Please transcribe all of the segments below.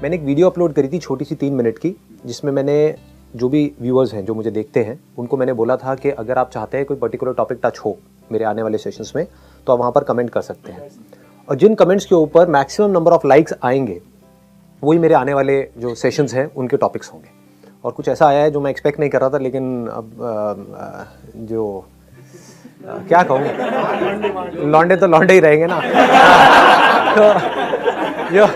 मैंने एक video upload करी थी छोटी सी 3 मिनट की, जिसमें मैंने जो भी व्यूअर्स हैं जो मुझे देखते हैं उनको मैंने बोला था कि अगर आप चाहते हैं कोई पर्टिकुलर टॉपिक टच हो मेरे आने वाले सेशंस में तो आप वहाँ पर कमेंट कर सकते हैं, और जिन कमेंट्स के ऊपर मैक्सिमम नंबर ऑफ लाइक्स आएंगे वही मेरे आने वाले जो सेशंस हैं उनके टॉपिक्स होंगे। और कुछ ऐसा आया है जो मैं एक्सपेक्ट नहीं कर रहा था, लेकिन अब जो क्या कहूँ, लौंडे तो लौंडे ही रहेंगे ना। तो जो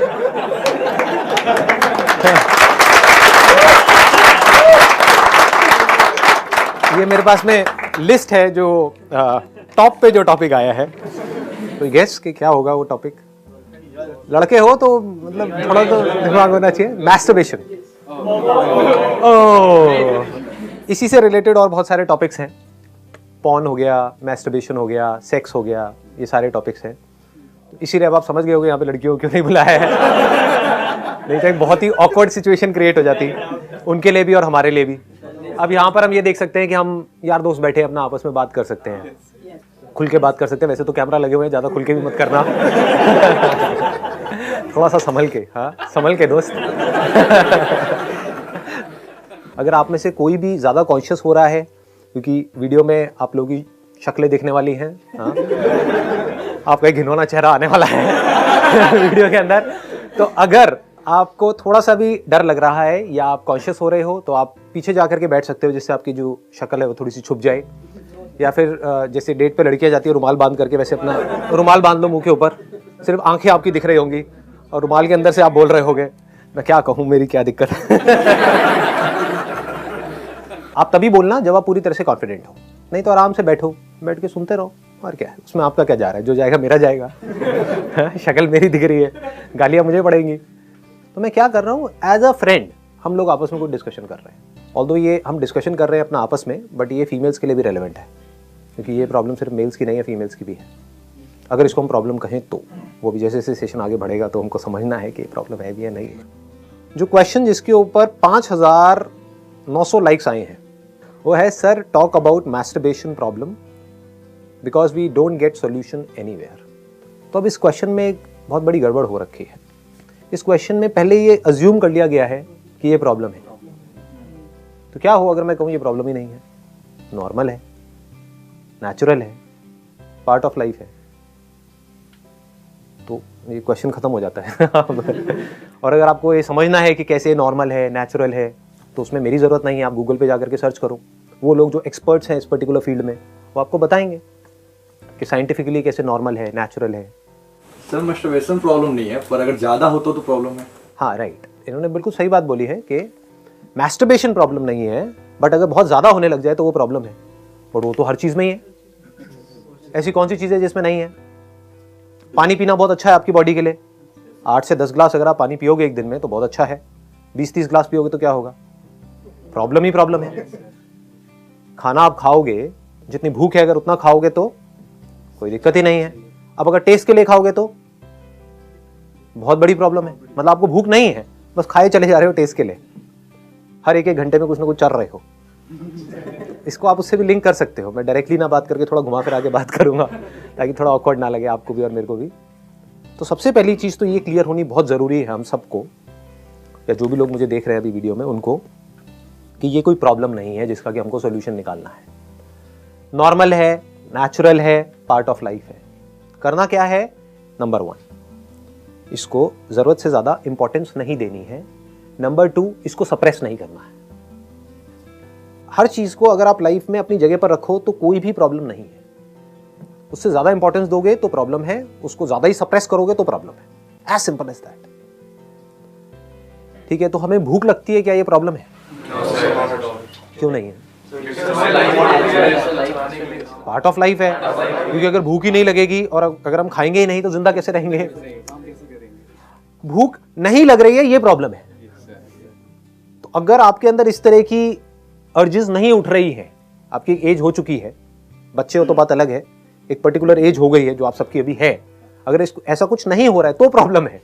ये मेरे पास में लिस्ट है जो टॉप पे जो टॉपिक आया है, तो गेस कि क्या होगा वो टॉपिक। लड़के हो तो मतलब थोड़ा तो दिमाग होना चाहिए। मैस्टरबेशन, इसी से रिलेटेड और बहुत सारे टॉपिक्स हैं। पॉर्न हो गया, मैस्टरबेशन हो गया, सेक्स हो गया, ये सारे टॉपिक्स हैं। इसीलिए अब आप समझ गए होंगे यहाँ पे लड़कियों को क्यों नहीं बुलाया है। नहीं तो एक बहुत ही ऑकवर्ड सिचुएशन क्रिएट हो जाती उनके लिए भी और हमारे लिए भी। अब यहाँ पर हम ये देख सकते हैं कि हम यार दोस्त बैठे अपना आपस में बात कर सकते हैं, खुल के बात कर सकते हैं। वैसे तो कैमरा लगे हुए हैं, ज़्यादा खुल के भी मत करना। थोड़ा सा संभल के, हाँ संभल के दोस्त। अगर आप में से कोई भी ज़्यादा कॉन्शियस हो रहा है, क्योंकि वीडियो में आप लोगों की शक्लें दिखने वाली हैं, हाँ आपका एक घिनौना चेहरा आने वाला है वीडियो के अंदर, तो अगर आपको थोड़ा सा भी डर लग रहा है या आप कॉन्शियस हो रहे हो तो आप पीछे जा करके बैठ सकते हो, जिससे आपकी जो शक्ल है वो थोड़ी सी छुप जाए। या फिर जैसे डेट पे लड़कियां जाती है रुमाल बांध करके, वैसे अपना रुमाल बांध लो मुंह के ऊपर, सिर्फ आंखें आपकी दिख रही होंगी और रुमाल के अंदर से आप बोल रहे होगे मैं क्या कहूँ, मेरी क्या दिक्कत है। आप तभी बोलना जब आप पूरी तरह से कॉन्फिडेंट हो, नहीं तो आराम से बैठो, बैठ के सुनते रहो, और क्या है उसमें आपका क्या जा रहा है, जो जाएगा मेरा जाएगा। शक्ल मेरी दिख रही है, गालियां मुझे पड़ेंगी, तो मैं क्या कर रहा हूँ एज अ फ्रेंड हम लोग आपस में कोई डिस्कशन कर रहे हैं। ऑल्दो ये हम डिस्कशन कर रहे हैं अपना आपस में, बट ये फीमेल्स के लिए भी रेलेवेंट है, क्योंकि ये प्रॉब्लम सिर्फ मेल्स की नहीं है, फीमेल्स की भी है। अगर इसको हम प्रॉब्लम कहें तो वो भी जैसे जैसे सेशन आगे बढ़ेगा तो हमको समझना है कि प्रॉब्लम है भी या नहीं है। जो क्वेश्चन जिसके ऊपर 5,900 लाइक्स आए हैं वो है, sir talk about masturbation problem because we don't get solution anywhere. तो अब इस क्वेश्चन में एक बहुत बड़ी गड़बड़ हो रखी है। इस क्वेश्चन में पहले ये अज्यूम कर लिया गया है कि ये प्रॉब्लम है। तो क्या हो अगर मैं कहूँ ये प्रॉब्लम ही नहीं है, नॉर्मल है, नेचुरल है, पार्ट ऑफ लाइफ है, तो ये क्वेश्चन खत्म हो जाता है। और अगर आपको ये समझना है कि कैसे नॉर्मल है, नेचुरल है, तो उसमें मेरी ज़रूरत नहीं है, आप गूगल पे जाकर के सर्च करो। वो लोग जो एक्सपर्ट्स हैं इस पर्टिकुलर फील्ड में वो आपको बताएंगे कि साइंटिफिकली कैसे नॉर्मल है, नेचुरल है। सर मैस्टरबेशन प्रॉब्लम नहीं है, पर अगर ज़्यादा हो तो प्रॉब्लम है। हाँ राइट, इन्होंने बिल्कुल सही बात बोली है कि मैस्टरबेशन प्रॉब्लम नहीं है, बट अगर बहुत ज़्यादा होने लग जाए तो वो प्रॉब्लम है। और वो तो हर चीज़ में ही है, ऐसी कौन सी चीज़ है जिसमें नहीं है। पानी पीना बहुत अच्छा है आपकी बॉडी के लिए, 8 से 10 ग्लास अगर आप पानी पियोगे एक दिन में तो बहुत अच्छा है। 20-30 ग्लास पियोगे तो क्या होगा, प्रॉब्लम ही प्रॉब्लम है। खाना आप खाओगे, जितनी भूख है अगर उतना खाओगे तो कोई दिक्कत ही नहीं है। अब अगर टेस्ट के लिए खाओगे तो बहुत बड़ी प्रॉब्लम है, मतलब आपको भूख नहीं है, बस खाए चले जा रहे हो टेस्ट के लिए, हर एक घंटे में कुछ ना कुछ चल रहे हो। इसको आप उससे भी लिंक कर सकते हो, मैं डायरेक्टली ना बात करके थोड़ा घुमा फिरा के बात करूंगा ताकि थोड़ा ऑकवर्ड ना लगे आपको भी और मेरे को भी। तो सबसे पहली चीज़ तो ये क्लियर होनी बहुत ज़रूरी है हम सबको, या जो भी लोग मुझे देख रहे हैं अभी वीडियो में उनको, कि ये कोई प्रॉब्लम नहीं है जिसका कि हमको सोल्यूशन निकालना है। नॉर्मल है, नेचुरल है, पार्ट ऑफ लाइफ है। करना क्या है, नंबर 1 इसको ज़रूरत से ज़्यादा इंपॉर्टेंस नहीं देनी है। नंबर 2 इसको सप्रेस नहीं करना है। हर चीज़ को अगर आप लाइफ में अपनी जगह पर रखो तो कोई भी प्रॉब्लम नहीं है। उससे ज़्यादा इंपॉर्टेंस दोगे तो प्रॉब्लम है, उसको ज़्यादा ही सप्रेस करोगे तो प्रॉब्लम है। As simple as that. ठीक है, तो हमें भूख लगती है, क्या ये प्रॉब्लम है? क्यों नहीं है? पार्ट ऑफ लाइफ है, क्योंकि अगर भूख ही नहीं लगेगी और अगर हम खाएंगे ही नहीं तो जिंदा कैसे रहेंगे। भूख नहीं लग रही है, ये प्रॉब्लम है। तो अगर आपके अंदर इस तरह की अर्जेस नहीं उठ रही है, आपकी एक एज हो चुकी है, बच्चे हो तो बात अलग है, एक पर्टिकुलर एज हो गई है जो आप सबकी अभी है, अगर इसको ऐसा कुछ नहीं हो रहा है तो प्रॉब्लम है।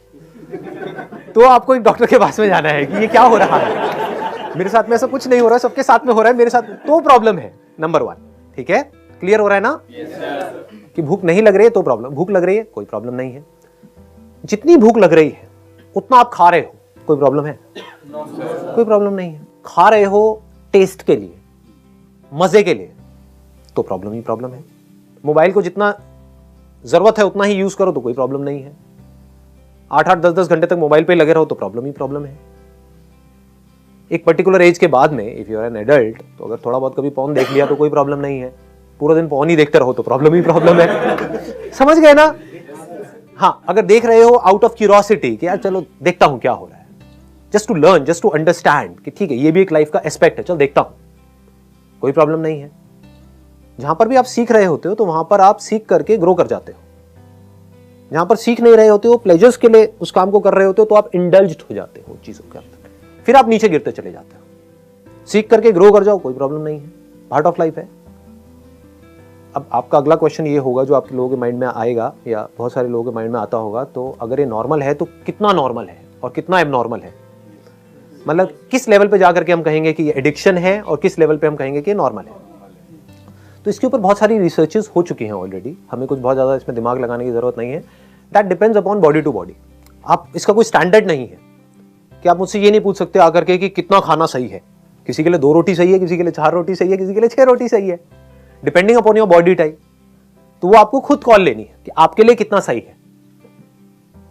तो आपको एक डॉक्टर के पास में जाना है कि ये क्या हो रहा है, मेरे साथ में ऐसा कुछ नहीं हो रहा है, सबके साथ में हो रहा है, मेरे साथ तो प्रॉब्लम है। नंबर 1, ठीक है, क्लियर हो रहा है ना? कि भूख नहीं लग रही है तो प्रॉब्लम, भूख लग रही है कोई प्रॉब्लम नहीं है। जितनी भूख लग रही है उतना आप खा रहे हो, कोई प्रॉब्लम है? कोई प्रॉब्लम नहीं है। खा रहे हो टेस्ट के लिए, मजे के लिए, तो प्रॉब्लम ही प्रॉब्लम है। मोबाइल को जितना जरूरत है उतना ही यूज करो तो कोई प्रॉब्लम नहीं है। 8-8, 10-10 घंटे तक मोबाइल पे लगे रहो तो प्रॉब्लम ही प्रॉब्लम है। एक पर्टिकुलर एज के बाद में if you are an adult, तो अगर थोड़ा बहुत कभी पॉर्न देख लिया तो कोई प्रॉब्लम नहीं है। पूरा दिन पॉर्न ही देखते रहो तो प्रॉब्लम ही प्रॉब्लम है। समझ गए ना? हाँ, अगर देख रहे हो आउट ऑफ क्यूरियोसिटी कि यार चलो देखता हूं क्या हो रहा है, just to learn, just to understand कि ठीक है ये भी एक लाइफ का एस्पेक्ट है, चल देखता हूं, कोई प्रॉब्लम नहीं है। जहां पर भी आप सीख रहे होते हो तो वहां पर आप सीख करके ग्रो कर जाते हो। जहां पर सीख नहीं रहे होते हो, प्लेजर्स के लिए उस काम को कर रहे होते हो, तो आप इंडल्ज्ड हो जाते हो चीजों के अंदर, फिर आप नीचे गिरते चले जाते हो। सीख करके ग्रो कर जाओ, कोई प्रॉब्लम नहीं है, पार्ट ऑफ लाइफ है। अब आपका अगला क्वेश्चन ये होगा जो आपके लोगों के माइंड में आएगा या बहुत सारे लोगों के माइंड में आता होगा, तो अगर ये नॉर्मल है तो कितना नॉर्मल है और कितना एबनॉर्मल है? मतलब किस लेवल पे जाकर के हम कहेंगे कि ये एडिक्शन है और किस लेवल पे हम कहेंगे कि ये नॉर्मल है? तो इसके ऊपर बहुत सारी रिसर्चेस हो चुकी हैं ऑलरेडी, हमें कुछ बहुत ज्यादा इसमें दिमाग लगाने की जरूरत नहीं है। That depends upon body to body. आप इसका कोई स्टैंडर्ड नहीं है कि आप मुझसे ये नहीं पूछ सकते आकर के कि कितना खाना सही है। किसी के लिए 2 रोटी सही है, किसी के लिए 4 रोटी सही है, किसी के लिए 6 रोटी सही है, depending upon your body type. तो वो आपको खुद कॉल लेनी है कि आपके लिए कितना सही है।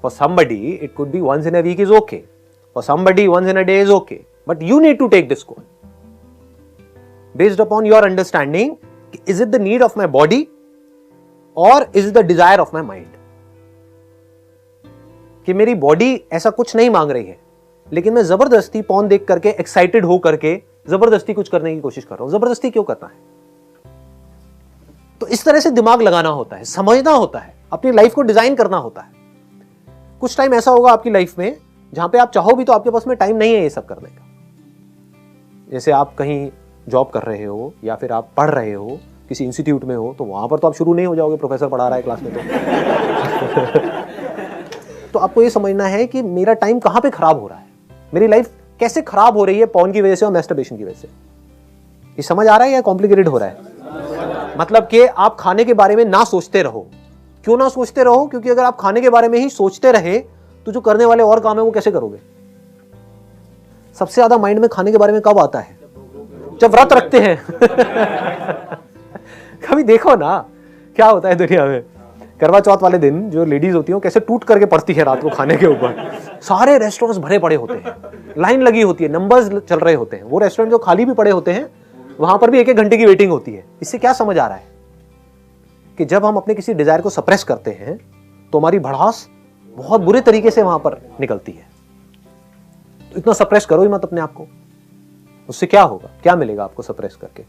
For somebody it could be once in a week is okay, for somebody once in a day is okay, but you need to take this call based upon your understanding, is it the need of my body और is it the desire of my mind. कि मेरी body ऐसा कुछ नहीं मांग रही है, लेकिन मैं जबरदस्ती पॉर्न देख करके एक्साइटेड हो करके जबरदस्ती कुछ करने की कोशिश कर रहा हूं। जबरदस्ती क्यों करना है? तो इस तरह से दिमाग लगाना होता है, समझना होता है, अपनी लाइफ को डिजाइन करना होता है। कुछ टाइम ऐसा होगा आपकी लाइफ में जहां पे आप चाहो भी तो आपके पास में टाइम नहीं है ये सब करने का। जैसे आप कहीं जॉब कर रहे हो या फिर आप पढ़ रहे हो, किसी इंस्टीट्यूट में हो, तो वहां पर तो आप शुरू नहीं हो जाओगे, प्रोफेसर पढ़ा रहा है क्लास में तो आपको ये समझना है कि मेरा टाइम कहां पे खराब हो रहा है, मेरी लाइफ कैसे खराब हो रही है पॉर्न की वजह से और मैस्टरबेशन की वजह से। ये समझ आ रहा है या कॉम्प्लिकेटेड हो रहा है? मतलब कि आप खाने के बारे में ना सोचते रहो। क्यों ना सोचते रहो? क्योंकि अगर आप खाने के बारे में ही सोचते रहे तो जो करने वाले और काम है वो कैसे करोगे? सबसे ज्यादा माइंड में खाने के बारे में कब आता है? जब व्रत रखते हैं कभी देखो ना क्या होता है दुनिया में। करवा चौथ वाले दिन जो लेडीज होती हैं कैसे टूट करके पड़ती है रात को खाने के ऊपर। सारे रेस्टोरेंट्स भरे पड़े होते हैं, लाइन लगी होती है, नंबर्स चल रहे होते हैं। वो रेस्टोरेंट जो खाली भी पड़े होते हैं वहां पर भी 1-1 घंटे की वेटिंग होती है। इससे क्या समझ आ रहा है कि जब हम अपने किसी डिजायर को सप्रेस करते हैं तो हमारी भड़ास बहुत बुरे तरीके से वहां पर निकलती है। तो इतना सप्रेस करो ही मत अपने आप को। उससे क्या होगा, क्या मिलेगा आपको सप्रेस करके?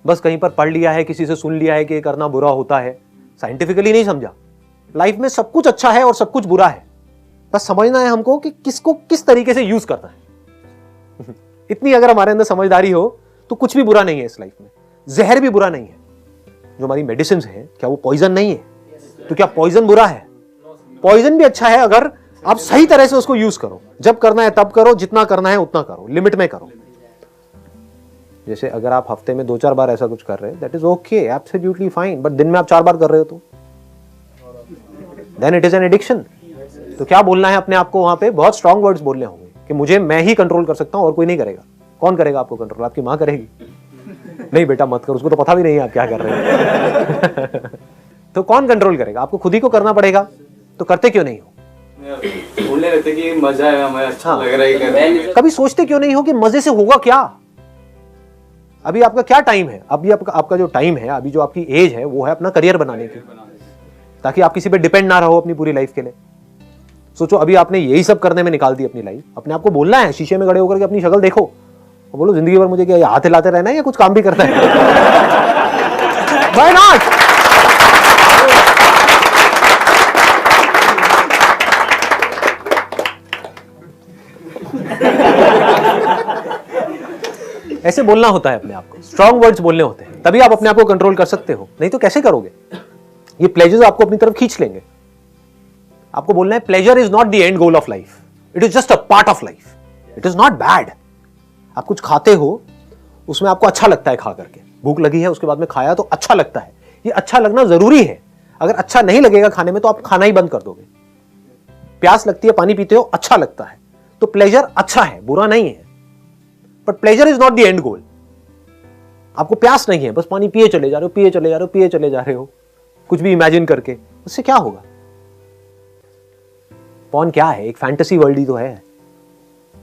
बस कहीं पर पढ़ लिया है, किसी से सुन लिया है कि ये करना बुरा होता है, साइंटिफिकली नहीं समझा। लाइफ में सब कुछ अच्छा है और सब कुछ बुरा है, बस समझना है हमको कि किसको किस तरीके से यूज करना है। इतनी अगर हमारे अंदर समझदारी हो तो कुछ भी बुरा नहीं है इस लाइफ में। जहर भी बुरा नहीं है। जो हमारी मेडिसिन है क्या वो पॉइजन नहीं है? तो क्या पॉइजन बुरा है? पॉइजन भी अच्छा है अगर आप सही तरह से उसको यूज करो। जब करना है तब करो, जितना करना है उतना करो, लिमिट में करो। जैसे अगर आप हफ्ते में 2-4 बार ऐसा कुछ कर रहे हैं, that is okay, absolutely fine. But दिन में आप 4 बार कर रहे हो तो then it is an addiction. तो क्या बोलना है अपने आप को? वहां पे बहुत स्ट्रॉन्ग वर्ड्स बोलने होंगे कि मुझे मैं ही कंट्रोल कर सकता हूं और कोई नहीं करेगा। कौन करेगा आपको कंट्रोल? आपकी मां करेगी? नहीं बेटा मत करो, उसको तो पता भी नहीं है आप क्या कर रहे हो। तो कौन कंट्रोल करेगा? आपको खुद ही को करना पड़ेगा। तो करते क्यों नहीं हो? बोलने लगते कि मजा है, हमें अच्छा लग रहा है करने। कभी सोचते क्यों नहीं हो कि मजे से होगा क्या? अभी आपका क्या टाइम है? अभी आपका जो टाइम है, अभी जो आपकी एज है वो है अपना करियर बनाने की, ताकि आप किसी पे डिपेंड ना रहो अपनी पूरी लाइफ के लिए। सोचो अभी आपने यही सब करने में निकाल दी अपनी लाइफ। अपने आप को बोलना है, शीशे में खड़े होकर के अपनी शक्ल देखो और बोलो जिंदगी भर मुझे क्या हाथ हिलाते रहना है या कुछ काम भी करना है? Why not? ऐसे बोलना होता है अपने आप को, स्ट्रॉन्ग वर्ड्स बोलने होते हैं, तभी आप अपने आप को कंट्रोल कर सकते हो। नहीं तो कैसे करोगे? ये प्लेजर्स आपको अपनी तरफ खींच लेंगे। आपको बोलना है pleasure is not the end goal of life, it is just a part of life, it is not bad. आप कुछ खाते हो, उसमें आपको अच्छा लगता है खा करके, भूख लगी है उसके बाद में खाया तो अच्छा लगता है। ये अच्छा लगना जरूरी है। अगर अच्छा नहीं लगेगा खाने में तो आप खाना ही बंद कर दोगे। प्यास लगती है, पानी पीते हो, अच्छा लगता है तो प्लेजर अच्छा है, बुरा नहीं है, but pleasure is not the end goal. आपको प्यास नहीं है, बस पानी पिए चले जा रहे हो, पिए चले जा रहे हो, पिए चले जा रहे हो, कुछ भी इमेजिन करके, उससे क्या होगा? पॉर्न क्या है? एक फैंटेसी वर्ल्ड ही तो है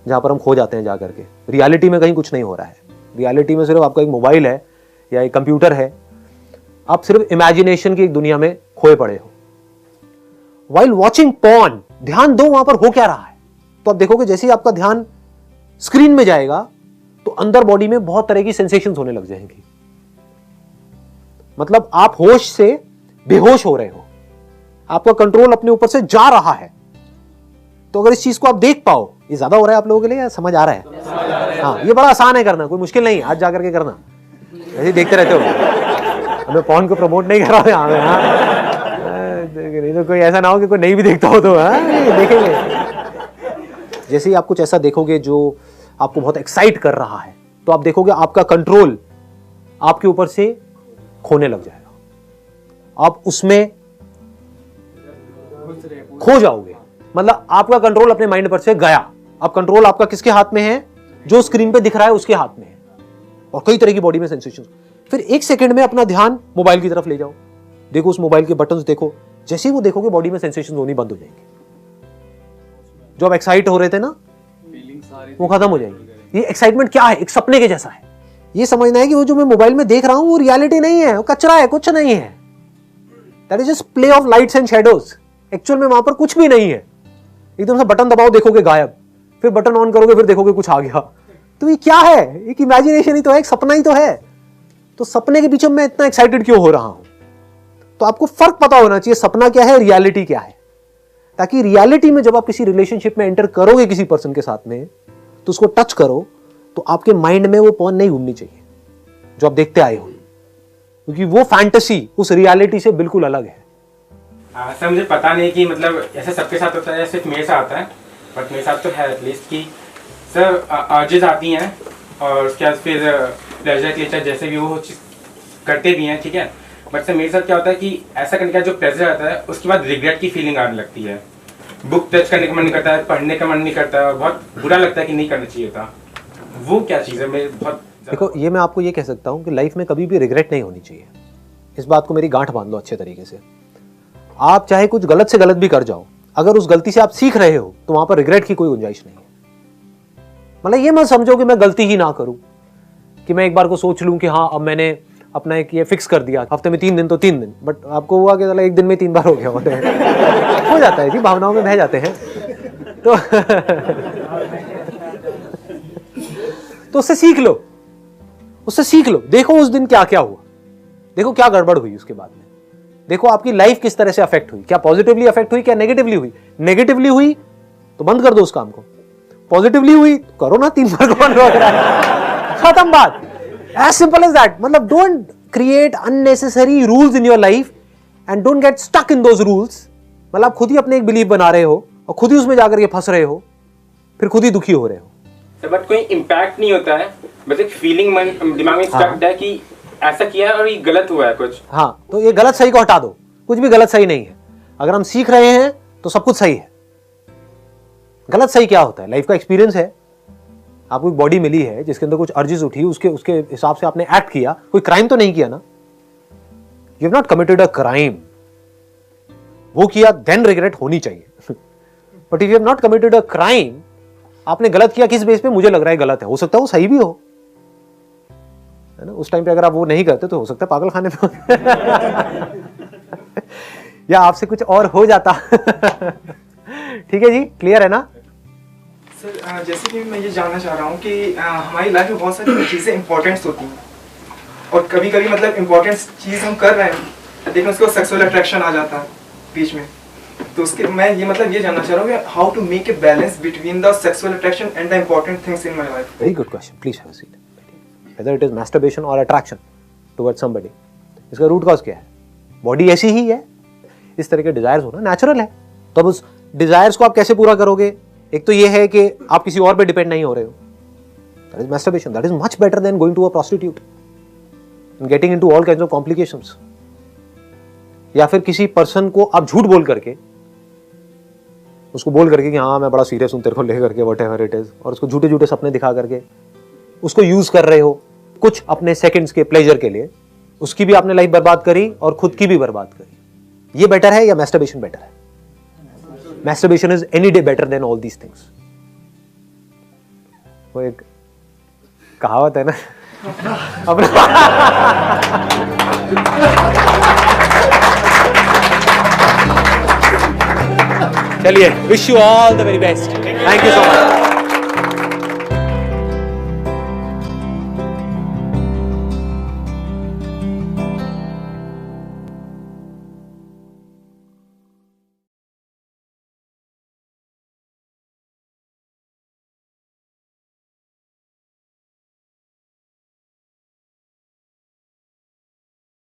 जहां पर हम खो जाते हैं जा करके। रियलिटी में कहीं कुछ नहीं हो रहा है। रियलिटी में सिर्फ आपका एक मोबाइल है या एक कंप्यूटर है, आप सिर्फ इमेजिनेशन की एक दुनिया में खोए पड़े हो। वाइल वॉचिंग पॉर्न, ध्यान दो वहां पर हो क्या रहा है। तो आप देखोगे जैसे ही आपका ध्यान स्क्रीन में जाएगा तो अंदर बॉडी में बहुत तरह की सेंसेशंस होने लग जाएंगी। मतलब आप होश से बेहोश हो रहे हो, आपका कंट्रोल अपने ऊपर से जा रहा है। तो अगर इस चीज को आप देख पाओ, ये ज्यादा हो रहा है आप लोगों के लिए या समझ आ रहा है? हाँ, ये बड़ा आसान है करना, कोई मुश्किल नहीं है। आज जाकर के करना, ऐसे देखते रहते हो। मैं पॉर्न को प्रमोट नहीं कर रहा हूं यहाँ में, नहीं तो कोई ऐसा ना हो कि कोई नहीं भी देखता हो तो देखेंगे। जैसे ही आप कुछ ऐसा देखोगे जो आपको बहुत एक्साइट कर रहा है, तो आप देखोगे आपका कंट्रोल आपके ऊपर से खोने लग जाएगा, आप उसमें खो जाओगे। मतलब आपका कंट्रोल अपने माइंड पर से गया। अब कंट्रोल आपका किसके हाथ में है? जो स्क्रीन पे दिख रहा है उसके हाथ में है। और कई तरह की बॉडी में सेंसेशन। फिर एक सेकंड में अपना ध्यान मोबाइल की तरफ ले जाओ, देखो उस मोबाइल के बटन्स देखो। जैसे ही वो देखोगे बॉडी में सेंसेशन होनी बंद हो जाएंगे। जो आप एक्साइट हो रहे थे ना, वो खत्म हो जाएगी। ये एक्साइटमेंट क्या है? एक सपने के जैसा है। ये समझना है कि वो जो मैं मोबाइल में देख रहा हूं वो रियलिटी नहीं है, वो कचरा है, कुछ नहीं है। That is just play of lights and shadows. Actual में वहां पर कुछ भी नहीं है। एकदम से बटन दबाओ, देखोगे गायब, फिर बटन ऑन करोगे, फिर देखोगे कुछ आ गया। तो ये क्या है? एक इमेजिनेशन ही तो है, एक सपना ही तो है। तो सपने के पीछे मैं इतना एक्साइटेड क्यों हो रहा हूं? तो आपको फर्क पता होना चाहिए, सपना क्या है, रियलिटी क्या है। ताकि रियलिटी में जब आप किसी रिलेशनशिप में एंटर करोगे किसी पर्सन के साथ में, तो उसको टच करो तो आपके माइंड में वो पॉर्न नहीं घूमनी चाहिए जो आप देखते आए हो, क्योंकि वो फैंटेसी उस रियलिटी से बिल्कुल अलग है। सर मुझे पता नहीं कि मतलब ऐसे सबके साथ होता है, सिर्फ मेरे साथ आता है, बट मेरे साथ तो है एटलीस्ट कि सर अर्जेस आती हैं और उसके बाद फिर प्लेजर के लिए जैसे भी वो चीज़ करते भी हैं, ठीक है। बट सर मेरे साथ क्या होता है कि ऐसा करने का जो प्लेजर आता है उसके बाद रिग्रेट की फीलिंग आने लगती है। बुक टच करने का मन नहीं करता है, पढ़ने का मन नहीं करता, बहुत बुरा लगता है कि नहीं करना चाहिए था। वो क्या चीज़ है? मैं बहुत देखो, ये मैं आपको ये कह सकता हूं कि लाइफ में कभी भी रिग्रेट नहीं होनी चाहिए। इस बात को मेरी गांठ बांध लो अच्छे तरीके से। आप चाहे कुछ गलत से गलत भी कर जाओ, अगर उस गलती से आप सीख रहे हो तो वहां पर रिग्रेट की कोई गुंजाइश नहीं है। मतलब ये मत समझो कि मैं गलती ही ना करूं, कि मैं एक बार को सोच लूं कि हाँ अब मैंने अपना एक ये फिक्स कर दिया, हफ्ते में 3 दिन तो 3 दिन, बट आपको हुआ कि एक दिन में 3 बार हो गया हो जाता है जी, भावनाओं में बह जाते हैं। तो उससे सीख लो, उससे सीख लो। देखो उस दिन क्या क्या हुआ, देखो क्या गड़बड़ हुई उसके बाद में, देखो आपकी लाइफ किस तरह से अफेक्ट हुई, क्या पॉजिटिवली अफेक्ट हुई, क्या नेगेटिवली हुई। नेगेटिवली हुई तो बंद कर दो उस काम को, पॉजिटिवली हुई तो करो ना, 3 बार कौन रोक रहा है, खत्म बात। As simple as that. मतलब don't create unnecessary rules in your life and don't get stuck in those rules. मतलब आप खुद ही अपने एक बिलीफ बना रहे हो और खुद ही उसमें जाकर के फंस रहे हो, फिर खुद ही दुखी हो रहे हो। बट कोई इम्पैक्ट नहीं होता है, बस एक फीलिंग दिमाग में स्टक है कि ऐसा किया है और ये गलत हुआ है कुछ। हाँ, तो ये गलत सही को हटा दो, कुछ भी गलत सही नहीं है। अगर हम सीख रहे हैं तो सब कुछ सही है। गलत सही क्या होता है? लाइफ का एक्सपीरियंस है। आपको एक बॉडी मिली है जिसके अंदर कुछ अर्जेस उठी, उसके हिसाब से आपने एक्ट किया, कोई क्राइम तो नहीं किया ना। You have not committed a crime. वो किया देन रिग्रेट होनी चाहिए। But if you have not committed a crime, आपने गलत किया किस बेस पे? मुझे लग रहा है गलत है, हो सकता है वो सही भी हो, है ना। उस टाइम पे अगर आप वो नहीं करते तो हो सकता है पागल खाने पे या आपसे कुछ और हो जाता। ठीक है जी, क्लियर है ना सर? जैसे कि मैं ये जानना चाह रहा हूँ कि हमारी लाइफ में बहुत सारी चीज़ें इंपॉर्टेंट्स होती हैं और कभी कभी मतलब इम्पोर्टेंट चीज़ हम कर रहे हैं लेकिन उसको सेक्सुअल अट्रैक्शन आ जाता है बीच में। तो उसके मैं ये मतलब ये जानना चाह रहा हूँ कि how to make a balance between the sexual attraction and the important things in my life. Very good question, please have a seat. Whether it is masturbation or attraction towards somebody, इसका root cause क्या है? Body ऐसी ही है, इस तरह के desires होना natural है। तो अब उस डिजायर्स को आप कैसे पूरा करोगे? एक तो ये है कि आप किसी और पे डिपेंड नहीं हो रहे हो, that is masturbation. That is much better than going to a prostitute and getting into all kinds of complications. या फिर किसी पर्सन को आप झूठ बोल करके उसको बोल करके कि हाँ मैं बड़ा सीरियस हूँ तेरे को ले करके वट एवर इट इज, और उसको झूठे झूठे सपने दिखा करके उसको यूज कर रहे हो कुछ अपने सेकंड्स के प्लेजर के लिए, उसकी भी आपने लाइफ बर्बाद करी और खुद की भी बर्बाद करी। ये बेटर है या मैस्टरबेशन बेटर है? Masturbation is any day better than all these things. वो एक कहावत है ना अपना चलिए, wish you all the very best, thank you so much.